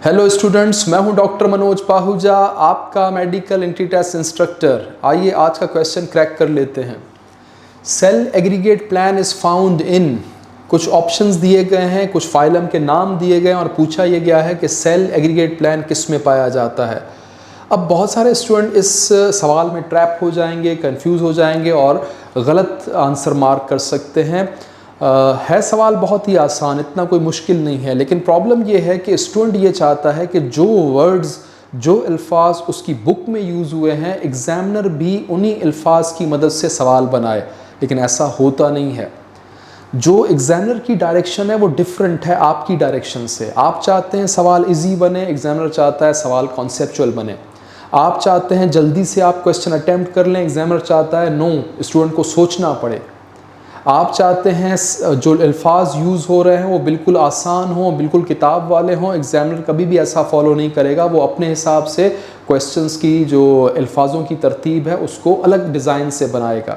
Hello students, मैं हूं doctor Manoj Pahuja, आपका मेडिकल एंट्री टेस्ट इंस्ट्रक्टर। आइए आज का क्वेश्चन क्रैक कर लेते हैं। Cell aggregate plan is found in, कुछ ऑप्शंस दिए गए हैं, कुछ फाइलम के नाम दिए गए हैं और पूछा यह गया है कि सेल एग्रीगेट प्लान किस में पाया जाता है। अब बहुत सारे स्टूडेंट इस सवाल में ट्रैप हो जाएंगे, कंफ्यूज हो जाएंगे और गलत आंसर मार्क कर सकते हैं। है सवाल बहुत ही आसान, इतना कोई मुश्किल नहीं है, लेकिन प्रॉब्लम ये है कि स्टूडेंट ये चाहता है कि जो वर्ड्स, जो अल्फाज उसकी बुक में यूज़ हुए हैं, एग्जामिनर भी उन्हीं अल्फाज की मदद से सवाल बनाए, लेकिन ऐसा होता नहीं है। जो एग्जामिनर की डायरेक्शन है वो डिफरेंट है आपकी डायरेक्शन से। आप चाहते हैं सवाल इजी बने, एग्जामिनर चाहता है सवाल कॉन्सेप्चुअल बने। आप चाहते हैं जल्दी से आप क्वेश्चन अटैम्प्ट कर लें, एग्जामिनर चाहता है नो, स्टूडेंट को सोचना पड़े। आप चाहते हैं जो अल्फाज यूज़ हो रहे हैं वो बिल्कुल आसान हों, बिल्कुल किताब वाले हों, एग्जामिनर कभी भी ऐसा फॉलो नहीं करेगा, वो अपने हिसाब से क्वेश्चंस की जो अल्फाजों की तरतीब है उसको अलग डिज़ाइन से बनाएगा।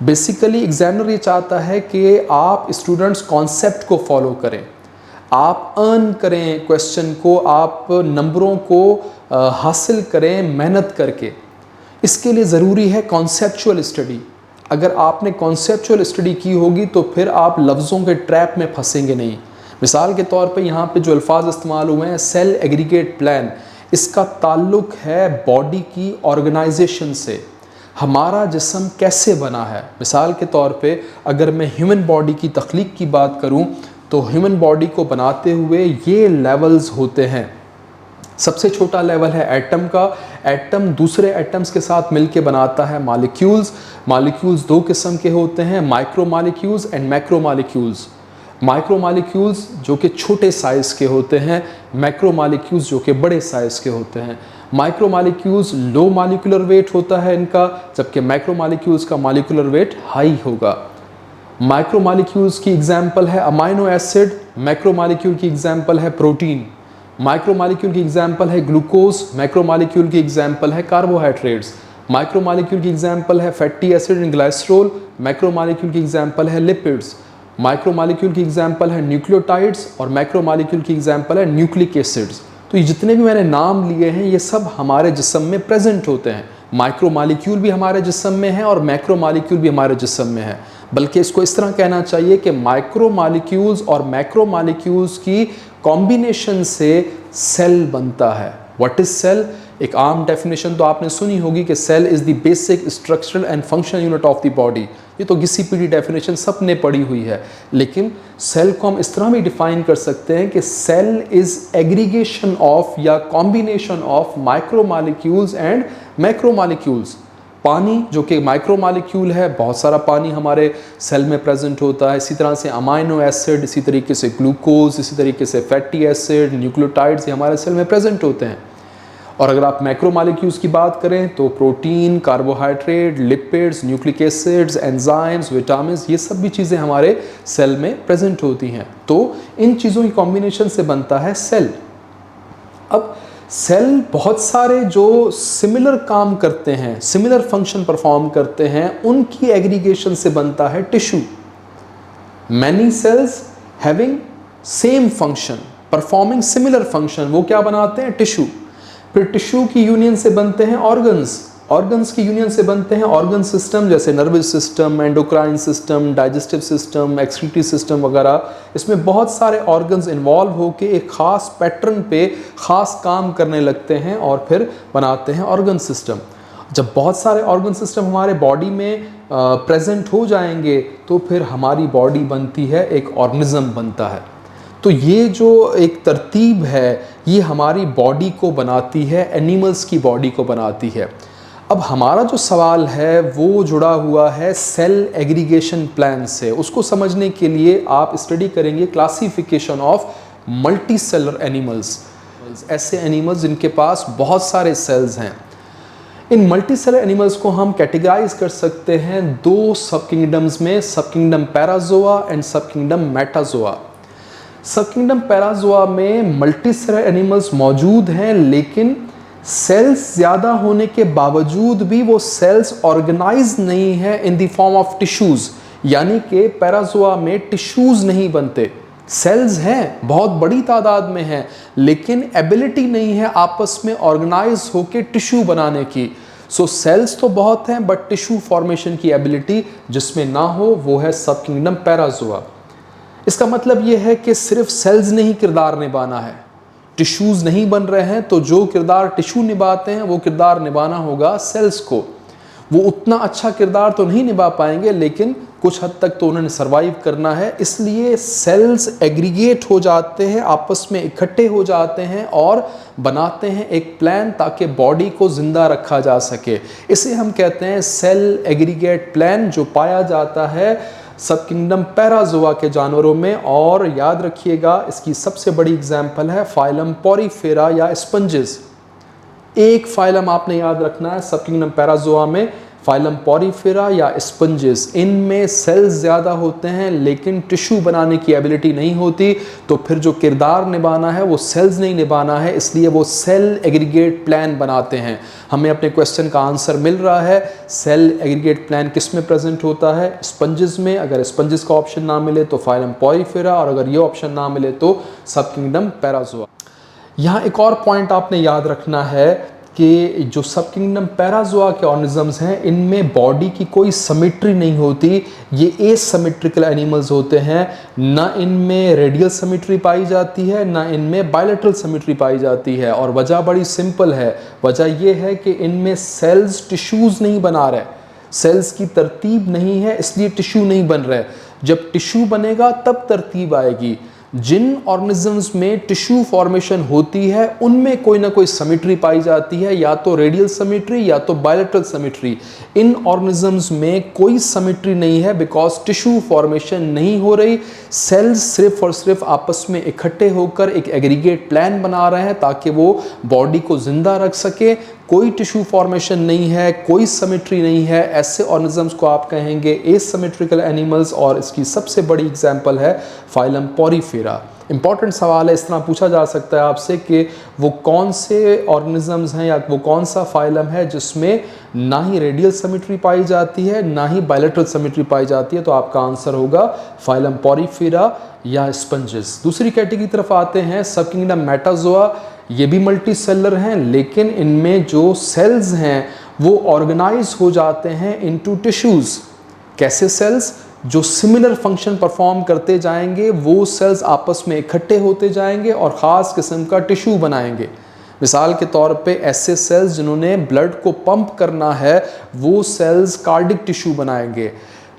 बेसिकली एग्जामिनर ये चाहता है कि आप स्टूडेंट्स कॉन्सेप्ट को फॉलो करें, आप अर्न करें क्वेश्चन को, आप नंबरों को हासिल करें मेहनत करके। इसके लिए ज़रूरी है कॉन्सेप्चुअल स्टडी। अगर आपने कॉन्सेप्चुअल स्टडी की होगी तो फिर आप लफ्ज़ों के ट्रैप में फंसेंगे नहीं। मिसाल के तौर पे यहाँ पे जो अल्फाज इस्तेमाल हुए हैं, सेल एग्रीगेट प्लान, इसका ताल्लुक है बॉडी की ऑर्गेनाइजेशन से। हमारा जिस्म कैसे बना है, मिसाल के तौर पे अगर मैं ह्यूमन बॉडी की तख्लीक की बात करूँ तो ह्यूमन बॉडी को बनाते हुए ये लेवल्स होते हैं। सबसे छोटा लेवल है एटम का। एटम दूसरे एटम्स के साथ मिलके बनाता है मॉलिक्यूल्स। मॉलिक्यूल्स दो किस्म के होते हैं, micro molecules and macro molecules. Micro molecules जो कि छोटे साइज़ के होते हैं, मैक्रो मॉलिक्यूल्स जो कि बड़े साइज़ के होते हैं। Micro molecules low molecular weight होता है इनका, जबकि मैक्रो मॉलिक्यूल्स का मॉलिक्यूलर वेट हाई होगा। माइक्रो मॉलिक्यूल्स की एग्जाम्पल है अमाइनो एसिड, मैक्रो मॉलिक्यूल की एग्जाम्पल है प्रोटीन। माइक्रो मॉलिक्यूल की एग्जाम्पल है ग्लूकोज, मैक्रो मॉलिक्यूल की एग्जाम्पल है कार्बोहाइड्रेट्स। माइक्रो मॉलिक्यूल की एग्जाम्पल है fatty acid and glycerol, macro molecule की एग्जाम्पल है लिपिड्स। माइक्रो मॉलिक्यूल की एग्जाम्पल है न्यूक्लियोटाइड्स और मैक्रो मॉलिक्यूल की एग्जाम्पल है न्यूक्लिक एसिड्स। तो ये जितने भी मैंने नाम लिए हैं ये सब हमारे जिस्म में प्रेजेंट होते हैं। माइक्रो मॉलिक्यूल भी हमारे जिस्म में है और मैक्रो मॉलिक्यूल भी हमारे जिस्म में है, बल्कि इसको इस तरह कहना चाहिए कि माइक्रो मॉलिक्यूल्स और मैक्रो मॉलिक्यूल्स की कॉम्बिनेशन से सेल बनता है। What is cell? एक आम डेफिनेशन तो आपने सुनी होगी कि cell is the basic structural and functional unit of the body. ये तो घिसी पीढ़ी डेफिनेशन सब ने पढ़ी हुई है, लेकिन सेल को हम इस तरह भी डिफाइन कर सकते हैं कि सेल इज़ एग्रीगेशन ऑफ या combination of micro molecules and macro molecules. पानी जो कि माइक्रो मॉलिक्यूल है, बहुत सारा पानी हमारे सेल में प्रेजेंट होता है। इसी तरह से अमाइनो एसिड, इसी तरीके से ग्लूकोज, इसी तरीके से फैटी एसिड, न्यूक्लियोटाइड्स, ये हमारे सेल में प्रेजेंट होते हैं। और अगर आप मैक्रो मॉलिक्यूल्स की बात करें तो protein, carbohydrate, lipids, nucleic acids, enzymes, vitamin, ये सब भी चीज़ें हमारे सेल में प्रेजेंट होती हैं। तो इन चीज़ों की कॉम्बिनेशन से बनता है सेल। अब सेल बहुत सारे जो सिमिलर काम करते हैं, सिमिलर फंक्शन परफॉर्म करते हैं, उनकी एग्रीगेशन से बनता है tissue. Many cells having same function performing similar function, वो क्या बनाते हैं? टिश्यू। फिर टिश्यू की यूनियन से बनते हैं ऑर्गन्स, ऑर्गन्स की यूनियन से बनते हैं ऑर्गन सिस्टम, जैसे nervous system, endocrine system, digestive system, excretory system वगैरह। इसमें बहुत सारे ऑर्गन्स इन्वॉल्व होकर एक ख़ास पैटर्न पे ख़ास काम करने लगते हैं और फिर बनाते हैं ऑर्गन सिस्टम। जब बहुत सारे ऑर्गन सिस्टम हमारे बॉडी में प्रेजेंट हो जाएंगे तो फिर हमारी बॉडी बनती है, एक ऑर्गेनिज्म बनता है। तो ये जो एक तरतीब है ये हमारी बॉडी को बनाती है, एनिमल्स की बॉडी को बनाती है। अब हमारा जो सवाल है वो जुड़ा हुआ है सेल एग्रीगेशन प्लान से। उसको समझने के लिए आप स्टडी करेंगे classification of multi cellular animals, ऐसे एनिमल्स जिनके पास बहुत सारे सेल्स हैं। इन मल्टी सेलर एनिमल्स को हम कैटेगराइज कर सकते हैं दो सब किंगडम्स में, सब किंगडम पैराजोआ एंड सब किंगडम मेटाजोआ। सब किंगडम पैराजोआ में मल्टी सेलर एनिमल्स मौजूद हैं, लेकिन सेल्स ज़्यादा होने के बावजूद भी वो सेल्स ऑर्गेनाइज नहीं है in the form of tissues, यानी कि पैराजोआ में टिश्यूज़ नहीं बनते। सेल्स हैं, बहुत बड़ी तादाद में हैं, लेकिन एबिलिटी नहीं है आपस में ऑर्गेनाइज होकर टिश्यू बनाने की। सो सेल्स तो बहुत हैं, बट टिश्यू फॉर्मेशन की एबिलिटी जिसमें ना हो वो है सब किंगडम पैराजोआ। इसका मतलब ये है कि सिर्फ सेल्स ने ही किरदार निभाना है, टिश्यूज़ नहीं बन रहे हैं, तो जो किरदार टिश्यू निभाते हैं वो किरदार निभाना होगा सेल्स को। वो उतना अच्छा किरदार तो नहीं निभा पाएंगे, लेकिन कुछ हद तक तो उन्होंने सर्वाइव करना है। इसलिए सेल्स एग्रीगेट हो जाते हैं, आपस में इकट्ठे हो जाते हैं और बनाते हैं एक प्लान ताकि बॉडी को जिंदा रखा जा सके। इसे हम कहते हैं सेल एग्रीगेट प्लान, जो पाया जाता है सब किंगडम पैराजोआ के जानवरों में। और याद रखिएगा, इसकी सबसे बड़ी एग्जाम्पल है फाइलम पोरीफेरा या स्पंजेस। एक फाइलम आपने याद रखना है सब किंगडम पैराजोआ में, फाइलम पोरीफेरा या स्पंजेस। इनमें सेल्स ज़्यादा होते हैं लेकिन टिश्यू बनाने की एबिलिटी नहीं होती, तो फिर जो किरदार निभाना है वो सेल्स नहीं निभाना है, इसलिए वो सेल एग्रीगेट प्लान बनाते हैं। हमें अपने क्वेश्चन का आंसर मिल रहा है। सेल एग्रीगेट प्लान किस में प्रेजेंट होता है? स्पंजेस में। अगर स्पंजेस का ऑप्शन ना मिले तो फाइलम पोरीफेरा, और अगर ये ऑप्शन ना मिले तो सब किंगडम पैराजोआ। यहाँ एक और पॉइंट आपने याद रखना है कि जो सब किंगडम पैराजोआ के ऑर्गेनिजम्स हैं, इनमें बॉडी की कोई सिमेट्री नहीं होती। ये एसिमेट्रिकल एनिमल्स होते हैं, ना इनमें रेडियल सिमेट्री पाई जाती है, ना इनमें बायलैटरल सिमेट्री पाई जाती है। और वजह बड़ी सिंपल है, वजह ये है कि इनमें सेल्स टिश्यूज़ नहीं बना रहे, सेल्स की तरतीब नहीं है, इसलिए टिश्यू नहीं बन रहे। जब टिश्यू बनेगा तब तरतीब आएगी। जिन ऑर्गेनिजम्स में टिश्यू फॉर्मेशन होती है उनमें कोई ना कोई सिमेट्री पाई जाती है, या तो रेडियल सिमेट्री या तो बायलैटरल सिमेट्री। इन ऑर्गेनिजम्स में कोई सिमेट्री नहीं है बिकॉज टिश्यू फॉर्मेशन नहीं हो रही। सेल्स सिर्फ और सिर्फ आपस में इकट्ठे होकर एक एग्रीगेट प्लान बना रहे हैं ताकि वो बॉडी को जिंदा रख सके। कोई टिश्यू फॉर्मेशन नहीं है, कोई सिमेट्री नहीं है, ऐसे ऑर्गेनिजम्स को आप कहेंगे एसिमेट्रिकल एनिमल्स। और इसकी सबसे बड़ी एग्जांपल है फाइलम पोरीफेरा। इंपॉर्टेंट सवाल है, इस तरह पूछा जा सकता है आपसे कि वो कौन से ऑर्गेनिजम्स हैं या वो कौन सा फाइलम है जिसमें ना ही रेडियल सिमेट्री पाई जाती है ना ही बायलैटरल सिमेट्री पाई जाती है, तो आपका आंसर होगा फाइलम पोरीफेरा या स्पंजेस। दूसरी कैटेगरी की तरफ आते हैं, सब किंगडम मेटाजोआ। ये भी मल्टी सेलर हैं, लेकिन इनमें जो सेल्स हैं वो ऑर्गेनाइज हो जाते हैं इनटू टिश्यूज़। कैसे सेल्स? जो सिमिलर फंक्शन परफॉर्म करते जाएंगे, वो सेल्स आपस में इकट्ठे होते जाएंगे और ख़ास किस्म का टिश्यू बनाएंगे। मिसाल के तौर पे ऐसे सेल्स जिन्होंने ब्लड को पंप करना है, वो सेल्स कार्डिक टिश्यू बनाएंगे।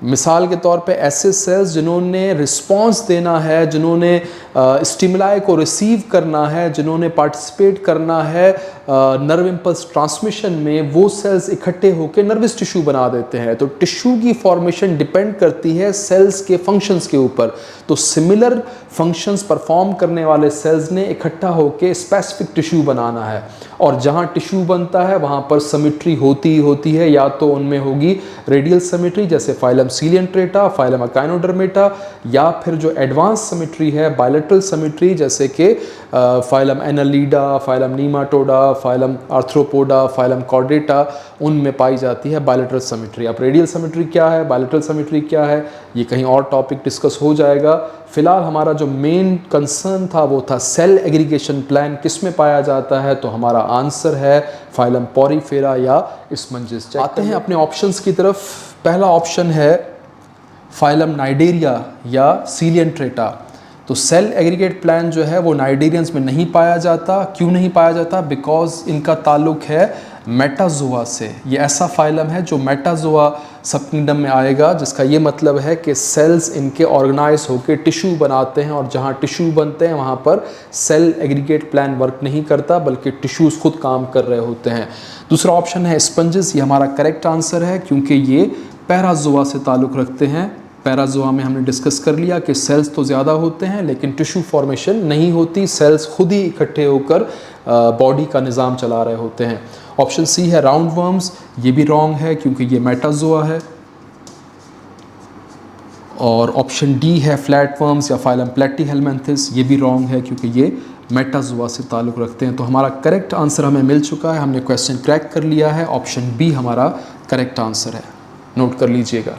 मिसाल के तौर पे ऐसे सेल्स जिन्होंने रिस्पॉन्स देना है, जिन्होंने स्टिमुलाई को रिसीव करना है, जिन्होंने पार्टिसिपेट करना है नर्व इम्पल्स ट्रांसमिशन में, वो सेल्स इकट्ठे होकर नर्वस टिश्यू बना देते हैं। तो टिश्यू की फॉर्मेशन डिपेंड करती है सेल्स के फंक्शंस के ऊपर। तो सिमिलर फंक्शंस परफॉर्म करने वाले सेल्स ने इकट्ठा होकर स्पेसिफिक टिश्यू बनाना है, और जहाँ टिश्यू बनता है वहाँ पर सिमेट्री होती है, या तो उनमें होगी रेडियल सिमेट्री जैसे फाइलम सीलियंट्रेटा, फाइलम अकाइनोडर्मेटा, या फिर जो एडवांस सिमेट्री है बायलैटरल सिमेट्री जैसे कि phylum Annelida, phylum नीमाटोडा, phylum arthropoda, phylum Chordata, उनमें पाई जाती है बायलैटरल सिमेट्री। अब रेडियल सिमेट्री क्या है, बायलैटरल सिमेट्री क्या है, ये कहीं और टॉपिक डिस्कस हो जाएगा। फिलहाल हमारा जो मेन कंसर्न था वो था सेल एग्रीगेशन प्लान किस में पाया जाता है, तो हमारा आंसर है फाइलम पोरीफेरा या स्पंजेस। आते हैं अपने ऑप्शंस की तरफ। पहला ऑप्शन है फाइलम नाइडेरिया या सीलियंट्रेटा। तो सेल एग्रीगेट प्लान जो है वो नाइडेरियंस में नहीं पाया जाता। क्यों नहीं पाया जाता? बिकॉज इनका ताल्लुक है मेटाजोआ से। ये ऐसा फाइलम है जो मेटाजोआ सब किंगडम में आएगा, जिसका ये मतलब है कि सेल्स इनके ऑर्गेनाइज होकर टिश्यू बनाते हैं, और जहाँ टिश्यू बनते हैं वहाँ पर सेल एग्रीगेट प्लान वर्क नहीं करता, बल्कि टिश्यूज़ खुद काम कर रहे होते हैं। दूसरा ऑप्शन है स्पंजेस। ये हमारा करेक्ट आंसर है क्योंकि ये पैराजोआ से ताल्लुक़ रखते हैं। पैराजोआ में हमने डिस्कस कर लिया कि सेल्स तो ज़्यादा होते हैं लेकिन टिश्यू फॉर्मेशन नहीं होती, सेल्स खुद ही इकट्ठे होकर बॉडी का निज़ाम चला रहे होते हैं। ऑप्शन सी है राउंड वर्म्स। ये भी रॉन्ग है क्योंकि ये मेटाजोआ है। और ऑप्शन डी है फ्लैट वर्म्स या फाइलम प्लेटीहेलमिन्थस। ये भी रॉन्ग है क्योंकि ये मेटाजोआ से ताल्लुक़ रखते हैं। तो हमारा करेक्ट आंसर हमें मिल चुका है, हमने क्वेश्चन क्रैक कर लिया है। ऑप्शन बी हमारा करेक्ट आंसर है, नोट कर लीजिएगा।